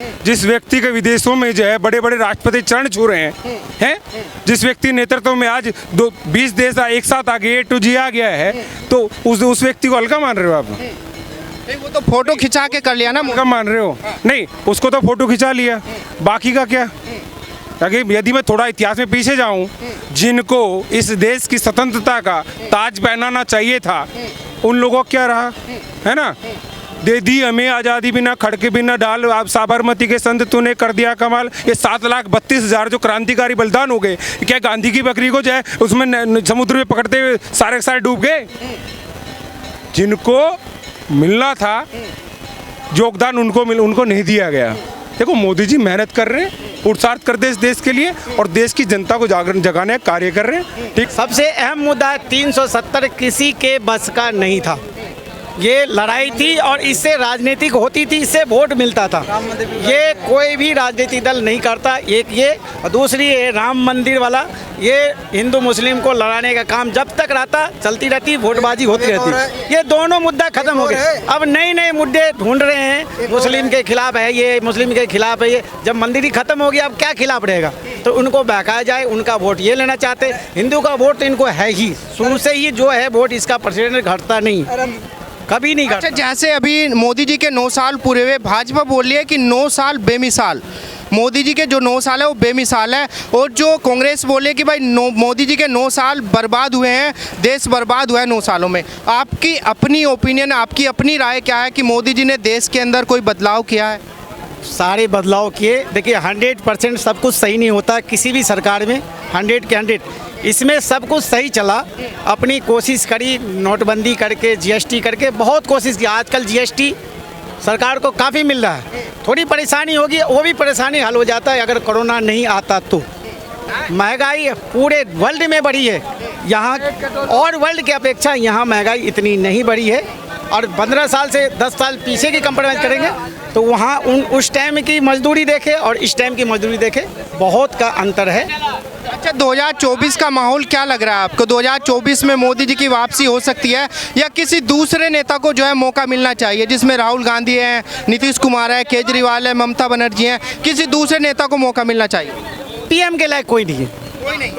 जिस व्यक्ति के विदेशों में जो है बड़े बड़े राष्ट्रपति चरण छू रहे हैं जिस व्यक्ति नेतृत्व में आज 20 देश एक साथ आगे A to G आ गया है, तो उस व्यक्ति को हल्का मान रहे हो आप? नहीं, वो तो फोटो खिंचा के कर लिया ना। हल्का मान रहे हो? नहीं, उसको तो फोटो खिंचा लिया, बाकी का क्या? ताकि यदि मैं थोड़ा इतिहास में पीछे जाऊं, जिनको इस देश की स्वतंत्रता का ताज पहनाना चाहिए था, उन लोगों को क्या रहा, है ना? दे दी हमें आज़ादी बिना खड़के बिना डाल, आप साबरमती के संत तूने कर दिया कमाल। ये 7,32,000 जो क्रांतिकारी बलिदान हो गए, क्या गांधी की बकरी को जो है उसमें समुद्र में पकड़ते हुए सारे सारे डूब गए? जिनको मिलना था योगदान उनको नहीं दिया गया। देखो, मोदी जी मेहनत कर रहे हैं, पुरुषार्थ करते हैं इस देश के लिए और देश की जनता को जागरण जगाने का कार्य कर रहे हैं। ठीक, सबसे अहम मुद्दा 370 किसी के बस का नहीं था। ये लड़ाई थी और इससे राजनीतिक होती थी, इससे वोट मिलता था। ये कोई भी राजनीतिक दल नहीं करता। एक ये और दूसरी ये राम मंदिर वाला, ये हिंदू मुस्लिम को लड़ाने का काम जब तक रहता चलती रहती, वोटबाजी होती रहती। ये दोनों मुद्दा खत्म हो गए। अब नए नए मुद्दे ढूंढ रहे हैं, मुस्लिम के खिलाफ है ये, मुस्लिम के खिलाफ है ये। जब मंदिर ही खत्म हो गया, अब क्या खिलाफ रहेगा? तो उनको बहकाया जाए, उनका वोट ये लेना चाहते। हिंदू का वोट तो इनको है ही, शुरू से ही जो है वोट, इसका परसेंटेज घटता नहीं, कभी नहीं घटता। अच्छा, जैसे अभी मोदी जी के 9 साल पूरे हुए, भाजपा बोल रही है कि 9 साल बेमिसाल, मोदी जी के जो 9 साल है वो बेमिसाल है। और जो कांग्रेस बोले कि भाई मोदी जी के 9 साल बर्बाद हुए हैं, देश बर्बाद हुआ है 9 सालों में। आपकी अपनी ओपिनियन, आपकी अपनी राय क्या है कि मोदी जी ने देश के अंदर कोई बदलाव किया है? सारे बदलाव किए। देखिए, 100% सब कुछ सही नहीं होता किसी भी सरकार में, 100 के 100। इसमें सब कुछ सही चला, अपनी कोशिश करी, नोटबंदी करके, GST करके बहुत कोशिश की। आजकल GST सरकार को काफ़ी मिल रहा है। थोड़ी परेशानी होगी, वो भी परेशानी हल हो जाता है अगर कोरोना नहीं आता तो। महंगाई पूरे वर्ल्ड में बढ़ी है, यहाँ और वर्ल्ड की अपेक्षा यहाँ महंगाई इतनी नहीं बढ़ी है। और 15 साल से 10 साल पीछे की कंपेयर करेंगे तो वहाँ उस टाइम की मजदूरी देखे और इस टाइम की मजदूरी देखे, बहुत का अंतर है। अच्छा, 2024 का माहौल क्या लग रहा है आपको? 2024 में मोदी जी की वापसी हो सकती है या किसी दूसरे नेता को जो है मौका मिलना चाहिए, जिसमें राहुल गांधी हैं, नीतीश कुमार है, केजरीवाल है, ममता बनर्जी हैं, किसी दूसरे नेता को मौका मिलना चाहिए? PM के लायक कोई नहीं है,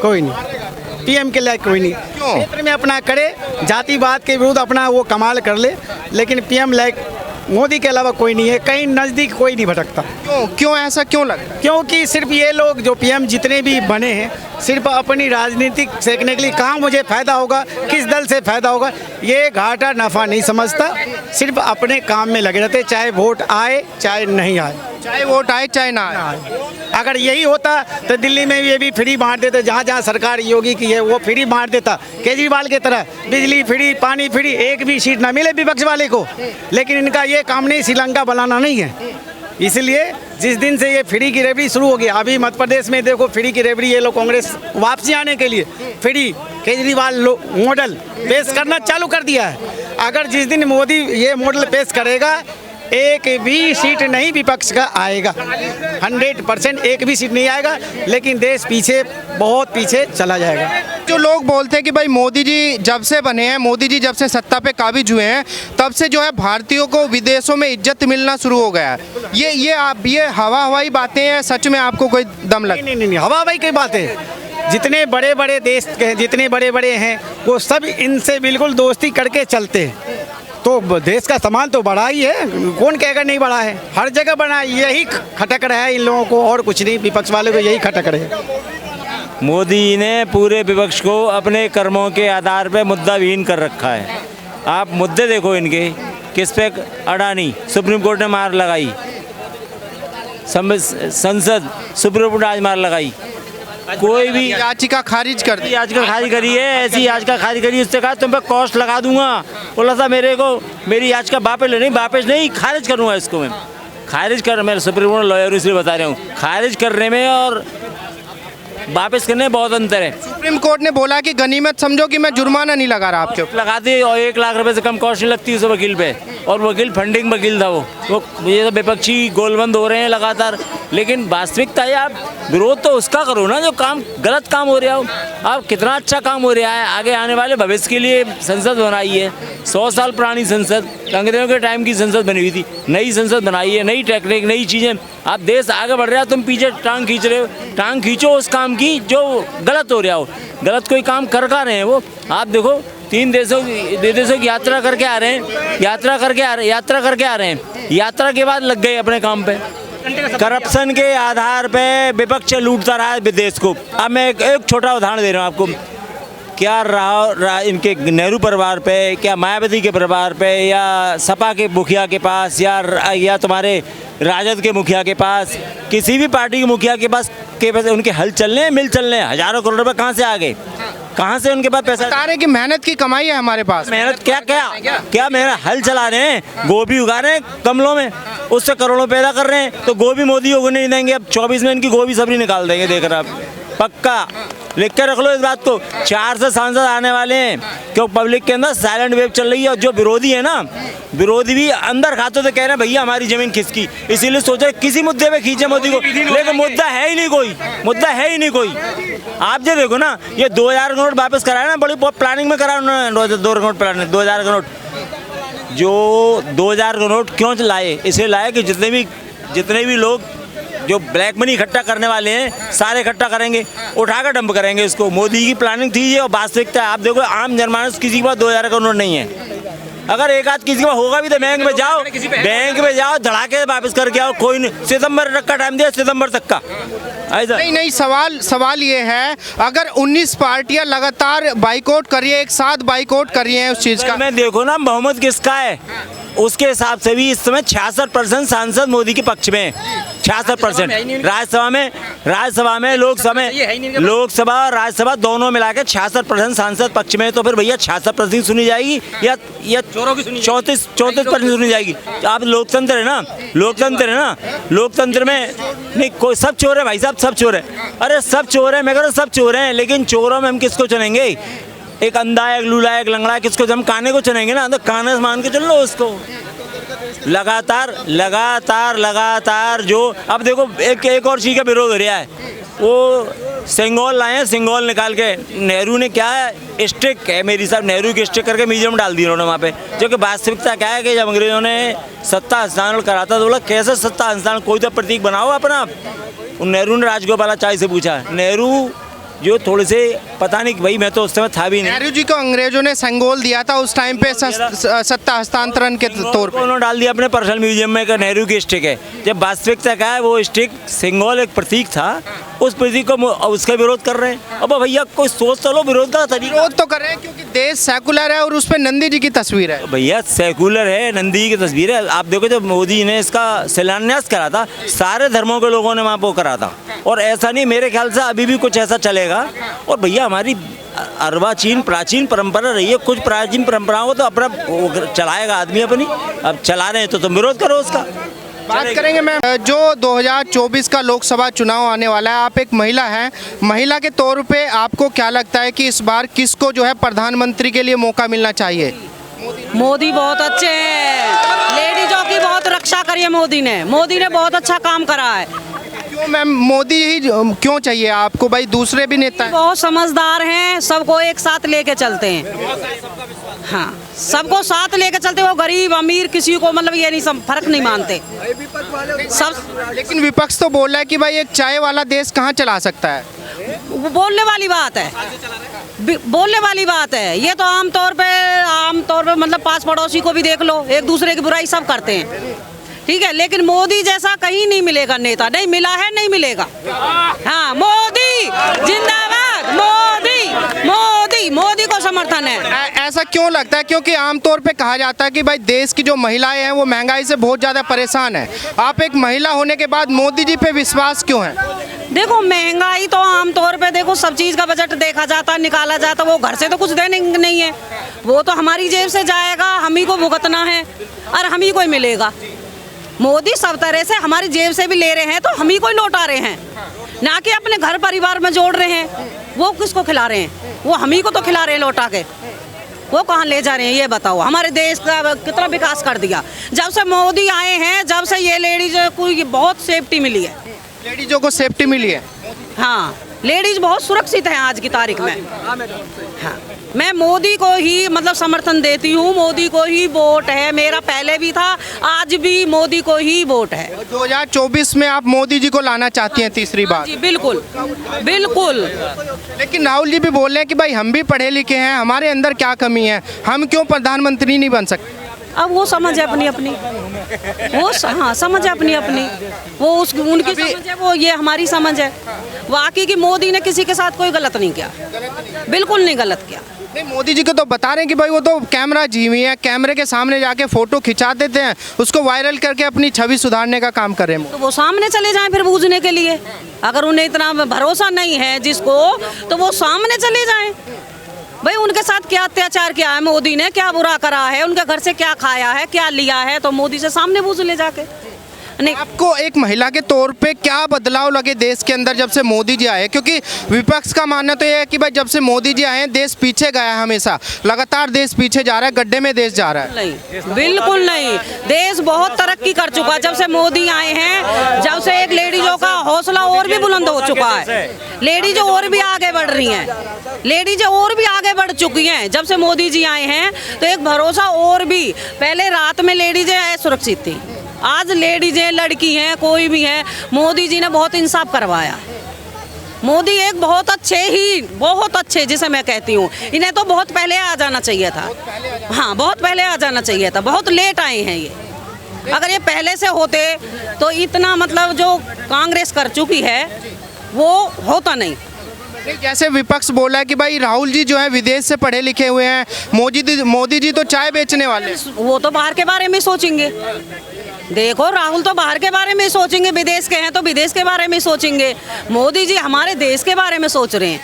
कोई नहीं। PM के लायक कोई नहीं। क्षेत्र में अपना करे, जातिवाद के विरुद्ध अपना वो कमाल कर ले, लेकिन PM लायक मोदी के अलावा कोई नहीं है। कहीं नज़दीक कोई नहीं भटकता। क्यों ऐसा क्यों लगा? क्योंकि सिर्फ ये लोग जो PM जितने भी बने हैं, सिर्फ अपनी राजनीतिक सेकने के लिए, कहाँ मुझे फ़ायदा होगा, किस दल से फ़ायदा होगा, ये घाटा नफ़ा नहीं समझता। सिर्फ अपने काम में लगे रहते, चाहे वोट आए चाहे नहीं आए, चाहे वोट आए चाहे ना आए। अगर यही होता तो दिल्ली में ये भी फ्री बांट देते। जहाँ जहाँ सरकार योगी की है वो फ्री बांट देता, केजरीवाल की तरह। बिजली फ्री, पानी फ्री, एक भी सीट ना मिले विपक्ष वाले को। लेकिन इनका ये काम नहीं, श्रीलंका बनाना नहीं है। इसलिए जिस दिन से ये फ्री की रेवड़ी शुरू हो गई, अभी मध्य प्रदेश में देखो फ्री की रेवड़ी, ये लोग कांग्रेस वापसी आने के लिए फ्री केजरीवाल मॉडल पेश करना चालू कर दिया है। अगर जिस दिन मोदी ये मॉडल पेश करेगा, एक भी सीट नहीं विपक्ष का आएगा, 100% एक भी सीट नहीं आएगा। लेकिन देश पीछे, बहुत पीछे चला जाएगा। जो लोग बोलते हैं कि भाई मोदी जी जब से बने हैं, मोदी जी जब से सत्ता पे काबिज हुए हैं, तब से जो है भारतीयों को विदेशों में इज्जत मिलना शुरू हो गया है। ये हवाई बातें हैं, सच में आपको कोई दम लग? नहीं, हवाई की बातें। जितने बड़े बड़े देश के, जितने बड़े बड़े हैं, वो सब इनसे बिल्कुल दोस्ती करके चलते हैं। तो देश का सामान तो बड़ा ही है, कौन कहेगा नहीं बड़ा है? हर जगह बड़ा है। यही खटक रहा है इन लोगों को, और कुछ नहीं। विपक्ष वाले को यही खटक रहे हैं। मोदी ने पूरे विपक्ष को अपने कर्मों के आधार पर मुद्दाविहीन कर रखा है। आप मुद्दे देखो इनके, किस पे? अडानी, सुप्रीम कोर्ट ने मार लगाई, संसद, सुप्रीम कोर्ट ने आज मार लगाई। कोई भी याचिका खारिज कर दी, याचिका खारिज करी है, ऐसी याचिका खारिज करी, उससे कहा तुम पे कॉस्ट लगा दूंगा। बोला था मेरे को मेरी याचिका वापस नहीं खारिज करूँगा इसको। मैं खारिज कर, मैं सुप्रीम कोर्ट लॉयर इसलिए बता रहा हूँ, खारिज करने में और वापस करने में बहुत अंतर है। सुप्रीम कोर्ट ने बोला कि गनीमत समझो कि मैं जुर्माना नहीं लगा रहा आपके ऊपर। लगा दी और 1 लाख रुपए से कम कॉस्ट नहीं लगती उस वकील पे। और वकील फंडिंग वकील था वो ये तो विपक्षी गोलबंद हो रहे हैं लगातार। लेकिन वास्तविकता है, आप विरोध तो उसका करो ना जो काम गलत काम हो रहा हो। अब कितना अच्छा काम हो रहा है, आगे आने वाले भविष्य के लिए संसद बनाई है, 100 साल पुरानी संसद, अंग्रेजों के टाइम की संसद बनी हुई थी, नई संसद बनाई है, नई टेक्निक, नई चीज़ें। आप देश आगे बढ़ रहा है, तुम पीछे टांग खींच रहे हो। टांग खींचो उस काम की जो गलत हो रहा हो। गलत कोई काम कर रहे हैं वो। आप देखो 3 देशों की यात्रा करके आ रहे हैं, यात्रा करके आ रहे हैं, यात्रा के बाद लग गए अपने काम पे। करप्शन के आधार पे विपक्ष लूटता रहा है देश को। अब मैं एक छोटा उदाहरण दे रहा हूँ आपको। क्या इनके नेहरू परिवार पे, क्या मायावती के परिवार पे, या सपा के मुखिया के पास, या तुम्हारे राजद के मुखिया के पास, किसी भी पार्टी के मुखिया के पास उनके हल चलने हैं, मिल चलने हैं, हजारों करोड़ रुपए कहाँ से आ गए? कहाँ से उनके पास पैसा? बता रहे कि मेहनत की कमाई है हमारे पास। मेहनत क्या मेहनत? हल चला रहे हैं, गोभी उगा रहे हैं गमलों में, उससे करोड़ों पैदा कर रहे हैं। तो गोभी मोदी उगने नहीं देंगे। अब 24 में इनकी गोभी सब्जी निकाल देंगे, देख रहे आप, पक्का लिख के रख लो इस बात को। 4 से सांसद आने वाले हैं, क्योंकि पब्लिक के अंदर साइलेंट वेव चल रही है। और जो विरोधी है ना, विरोधी भी अंदर खाते तो कह रहे हैं भैया हमारी जमीन खिसकी, इसीलिए सोचे किसी मुद्दे पे खींचे मोदी को, लेकिन मुद्दा है ही नहीं कोई, मुद्दा है ही नहीं कोई। आप जो देखो ना, ये 2000 करोड़ वापस कराया ना, बड़ी प्लानिंग में कराया उन्होंने। 2000 करोड़ जो 2000 करोड़ क्यों लाए? इसलिए लाए कि जितने भी लोग जो ब्लैक मनी इकट्ठा करने वाले हैं सारे इकट्ठा करेंगे, उठाकर डंप करेंगे इसको। मोदी की प्लानिंग थी ये, और वास्तविकता आप देखो आम जनमानस किसी के पास 2000 करोड़ नहीं है। अगर एक आध किसी के पास होगा भी तो बैंक में जाओ धड़ाके वापस करके आओ। कोई नहीं, सितंबर तक का टाइम दिया, सितंबर तक का। ऐसा नहीं, सवाल ये है, अगर 19 पार्टियां लगातार बाइकआउट कर रही है, एक साथ बाइकआउट कर रही है उस चीज का, मैं देखो ना बहुमत किसका है, उसके हिसाब से भी इस समय 66% सांसद मोदी के पक्ष में है। 66% राज्यसभा में लोकसभा और राज्यसभा दोनों मिला के 66% सांसद पक्ष में है। तो फिर भैया 66% सुनी जाएगी या 34% सुनी जाएगी? आप लोकतंत्र है ना, लोकतंत्र में नहीं कोई, सब चोर है भाई साहब, सब चोर है। अरे सब चोर है, मैं कह रहा हूँ सब चोर हैं, लेकिन चोरों में हम किसको चुनेंगे? एक अंधा, एक लूला, एक लंगड़ा, किसको? हम काने को चुनेंगे ना, तो काने से मान के चल लो उसको। लगातार जो अब देखो एक और चीज़ का विरोध हो रहा है, वो सिंगोल लाए हैं, सिंगोल निकाल के नेहरू ने क्या है, स्टिक है मेरी साहब, नेहरू की स्टिक करके म्यूजियम डाल दी उन्होंने वहाँ पे। जो कि वास्तविकता क्या है कि जब अंग्रेजों ने सत्ता हस्तांतरण करा था तो बोला कैसे सत्ता हस्तांतरण, कोई तो प्रतीक बनाओ अपना। नेहरू ने राजगोपालाचारी से पूछा, नेहरू जो थोड़े से पता नहीं भाई, मैं तो उस समय था भी नहीं। नेहरू जी को अंग्रेजों ने संगोल दिया था उस टाइम पे सत्ता हस्तांतरण के तौर पे, उन्होंने डाल दिया अपने पर्सनल म्यूजियम में कि नेहरू की स्टिक है। जब वास्तविकता क्या है, वो स्टिक सिंगोल एक प्रतीक था, उस प्रतीक को उसका विरोध कर रहे हैं। अब भैया कोई सोच तो लो, विरोध का तरीका विरोध तो कर रहे हैं क्योंकि देश सेकुलर है और उस पर नंदी जी की तस्वीर है। भैया सेकुलर है, नंदी जी की तस्वीर है। आप देखो जब मोदी ने इसका शिलान्यास करा था, सारे धर्मों के लोगों ने वहाँ पर करा था। और ऐसा नहीं, मेरे ख्याल से अभी भी कुछ ऐसा चलेगा। और भैया हमारी अर्वाचीन प्राचीन परंपरा रही है, कुछ प्राचीन परंपराओं को तो अपना चलाएगा आदमी अपनी। अब चला रहे हैं तो तुम विरोध करो उसका। बात करेंगे मैम, जो 2024 का लोकसभा चुनाव आने वाला है, आप एक महिला हैं, महिला के तौर पे आपको क्या लगता है कि इस बार किसको जो है प्रधानमंत्री के लिए मौका मिलना चाहिए? मोदी बहुत अच्छे हैं, लेडीजों की बहुत रक्षा करी है मोदी ने बहुत अच्छा काम करा है। क्यों मैम मोदी ही क्यों चाहिए आपको? भाई दूसरे भी नेता हैं। बहुत समझदार हैं, सबको एक साथ लेके चलते हैं। हाँ, सबको साथ लेके चलते, वो गरीब अमीर किसी को मतलब ये नहीं, सब फर्क नहीं मानते सब। लेकिन विपक्ष तो बोल रहा है कि भाई एक चाय वाला देश कहाँ चला सकता है। वो बोलने वाली बात है, ये तो आमतौर पे मतलब पास पड़ोसी को भी देख लो, एक दूसरे की बुराई सब करते हैं, ठीक है। लेकिन मोदी जैसा कहीं नहीं मिलेगा नेता, नहीं मिला है, नहीं मिलेगा। हाँ, मोदी जिंदाबाद, मोदी को समर्थन है। ऐसा क्यों लगता है? क्योंकि आमतौर पे कहा जाता है कि भाई देश की जो महिलाएं हैं वो महंगाई से बहुत ज़्यादा परेशान है। आप एक महिला होने के बाद मोदी जी पे विश्वास क्यों है? देखो महंगाई तो आमतौर पे देखो, सब चीज़ का बजट देखा जाता, निकाला जाता, वो घर से तो कुछ देने नहीं है, वो तो हमारी जेब से जाएगा, हम ही को भुगतना है और हम ही को मिलेगा। मोदी सब तरह से हमारी जेब से भी ले रहे हैं, तो हम ही को लौटा रहे हैं, ना कि अपने घर परिवार में जोड़ रहे हैं। वो किसको खिला रहे हैं? वो हम ही को तो खिला रहे हैं लौटा के। वो कहाँ ले जा रहे हैं ये बताओ। हमारे देश का कितना विकास कर दिया जब से मोदी आए हैं, जब से ये लेडीज को ये बहुत सेफ्टी मिली है। लेडीजों को सेफ्टी मिली है। हाँ, लेडीज बहुत सुरक्षित हैं आज की तारीख में। हाँ, मैं मोदी को ही मतलब समर्थन देती हूँ, मोदी को ही वोट है मेरा, पहले भी था आज भी मोदी को ही वोट है। 2024 में आप मोदी जी को लाना चाहती हैं तीसरी बार? जी बिल्कुल बिल्कुल। लेकिन राहुल जी भी बोल रहे हैं कि भाई हम भी पढ़े लिखे हैं, हमारे अंदर क्या कमी है, हम क्यों प्रधानमंत्री नहीं बन सकते? अब वो समझ है अपनी अपनी, वो हाँ समझ है अपनी अपनी, वो उस उनकी समझ है, वो ये हमारी समझ है। वाकई कि मोदी ने किसी के साथ कोई गलत नहीं किया, बिल्कुल नहीं गलत किया। नहीं, मोदी जी को तो बता रहे हैं कि भाई वो तो कैमरा जीवी है, कैमरे के सामने जाके फोटो खिंचा देते हैं, उसको वायरल करके अपनी छवि सुधारने का काम कर रहे हैं। तो वो सामने चले जाएं फिर बूझने के लिए, अगर उन्हें इतना भरोसा नहीं है जिसको, तो वो सामने चले जाएं। भाई उनके साथ क्या अत्याचार किया है मोदी ने, क्या बुरा करा है, उनके घर से क्या खाया है, क्या लिया है, तो मोदी से सामने बूझ ले जाके। नहीं, आपको एक महिला के तौर पे क्या बदलाव लगे देश के अंदर जब से मोदी जी आए? क्योंकि विपक्ष का मानना तो ये है कि भाई जब से मोदी जी आए हैं देश पीछे गया है, हमेशा लगातार देश पीछे जा रहा है, गड्ढे में देश जा रहा है। नहीं बिल्कुल नहीं, देश बहुत तरक्की कर चुका जब से मोदी आए हैं। जब से एक लेडीजों का हौसला और भी बुलंद हो चुका है, लेडीज और भी आगे बढ़ रही हैं, लेडीज और भी आगे बढ़ चुकी हैं जब से मोदी जी आए हैं। तो एक भरोसा और भी, पहले रात में लेडीजें सुरक्षित थी, आज लेडीजें लड़की हैं कोई भी है, मोदी जी ने बहुत इंसाफ करवाया। मोदी एक बहुत अच्छे जिसे मैं कहती हूँ, इन्हें तो बहुत पहले आ जाना चाहिए था। हाँ बहुत पहले आ जाना चाहिए था, बहुत लेट आए हैं ये। अगर ये पहले से होते तो इतना मतलब जो कांग्रेस कर चुकी है वो होता नहीं। जैसे विपक्ष बोला है कि भाई राहुल जी जो है विदेश से पढ़े लिखे हुए हैं, मोदी जी तो चाय बेचने वाले हैं। वो तो बाहर के बारे में सोचेंगे, देखो राहुल तो बाहर के बारे में सोचेंगे, विदेश के हैं तो विदेश के बारे में सोचेंगे। मोदी जी हमारे देश के बारे में सोच रहे हैं,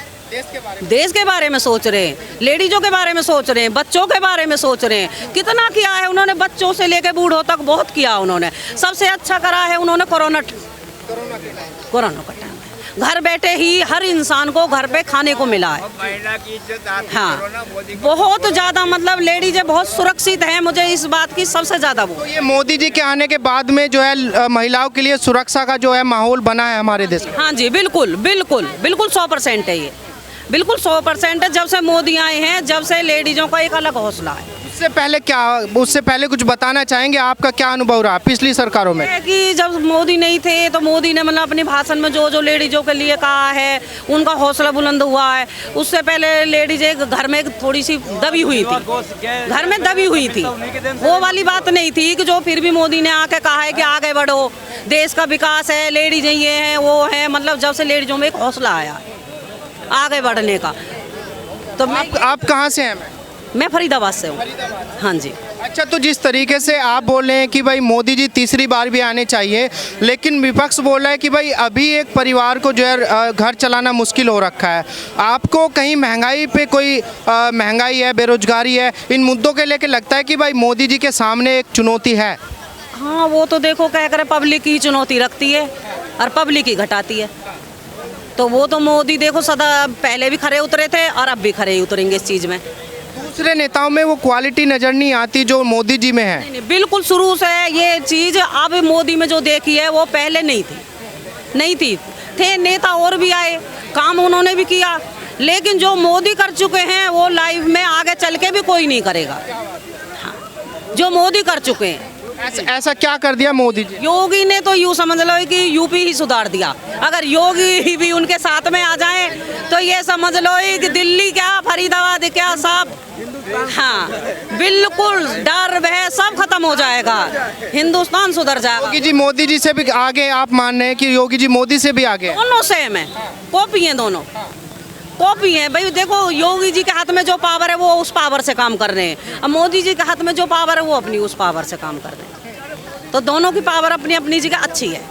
देश के बारे में सोच रहे हैं, लेडीजों के बारे में सोच रहे हैं, बच्चों के बारे में सोच रहे हैं। कितना किया है उन्होंने, बच्चों से लेकर बूढ़ों तक बहुत किया उन्होंने। सबसे अच्छा करा है उन्होंने कोरोना का टाइम, घर बैठे ही हर इंसान को घर पे खाने को मिला है। महिला की इज्जत आती है, हाँ बहुत ज़्यादा मतलब लेडीजें बहुत सुरक्षित हैं, मुझे इस बात की सबसे ज़्यादा वो। तो ये मोदी जी के आने के बाद में जो है महिलाओं के लिए सुरक्षा का जो है माहौल बना है हमारे देश में। हाँ जी बिल्कुल बिल्कुल बिल्कुल 100% है ये, बिल्कुल 100% है। जब से मोदी आए हैं जब से लेडीजों का एक अलग हौसला है। उससे पहले कुछ बताना चाहेंगे, आपका क्या अनुभव रहा पिछली सरकारों में? कि जब मोदी नहीं थे तो मोदी ने मतलब अपने भाषण में जो जो लेडीजों के लिए कहा है उनका हौसला बुलंद हुआ है। उससे पहले लेडीज एक घर में थोड़ी सी दबी हुई थी, घर में दबी हुई थी, वो वाली बात नहीं थी कि जो फिर भी मोदी ने आके कहा है कि आगे बढ़ो, देश का विकास है, लेडीज ये हैं वो हैं। मतलब जब से लेडीजों में एक हौसला आया आगे बढ़ने का। तो आप कहाँ से हैं? मैं फरीदाबाद से हूँ। हाँ जी। अच्छा, तो जिस तरीके से आप बोल रहे हैं कि भाई मोदी जी तीसरी बार भी आने चाहिए, लेकिन विपक्ष बोल रहा है कि भाई अभी एक परिवार को जो है घर चलाना मुश्किल हो रखा है। आपको कहीं महंगाई पे कोई महंगाई है, बेरोजगारी है, इन मुद्दों के लेके लगता है कि भाई मोदी जी के सामने एक चुनौती है? हाँ वो तो देखो क्या करे, पब्लिक ही चुनौती रखती है और पब्लिक ही घटाती है। तो वो तो मोदी देखो सदा पहले भी खरे उतरे थे और अब भी खरे ही उतरेंगे इस चीज़ में। दूसरे नेताओं में वो क्वालिटी नज़र नहीं आती जो मोदी जी में है। नहीं, बिल्कुल शुरू से ये चीज़ अब मोदी में जो देखी है वो पहले नहीं थी। थे नेता और भी आए, काम उन्होंने भी किया, लेकिन जो मोदी कर चुके हैं वो लाइफ में आगे चल के भी कोई नहीं करेगा। हाँ, जो मोदी कर चुके हैं। ऐसा क्या कर दिया मोदी जी? योगी ने तो यूँ समझ लो कि यूपी ही सुधार दिया। अगर योगी भी उनके साथ में आ जाए तो ये समझ लो कि दिल्ली क्या फरीदाबाद क्या सब, हाँ बिल्कुल डर भय सब खत्म हो जाएगा, हिंदुस्तान सुधर जाएगा। योगी जी मोदी जी से भी आगे आप मान रहे हैं कि योगी जी मोदी से भी आगे? दोनों सेम है, कॉपी है, दोनों कॉपी है। भाई देखो योगी जी के हाथ में जो पावर है वो उस पावर से काम कर रहे हैं, अब मोदी जी के हाथ में जो पावर है वो अपनी उस पावर से काम कर रहे हैं। तो दोनों की पावर अपनी अपनी जगह अच्छी है।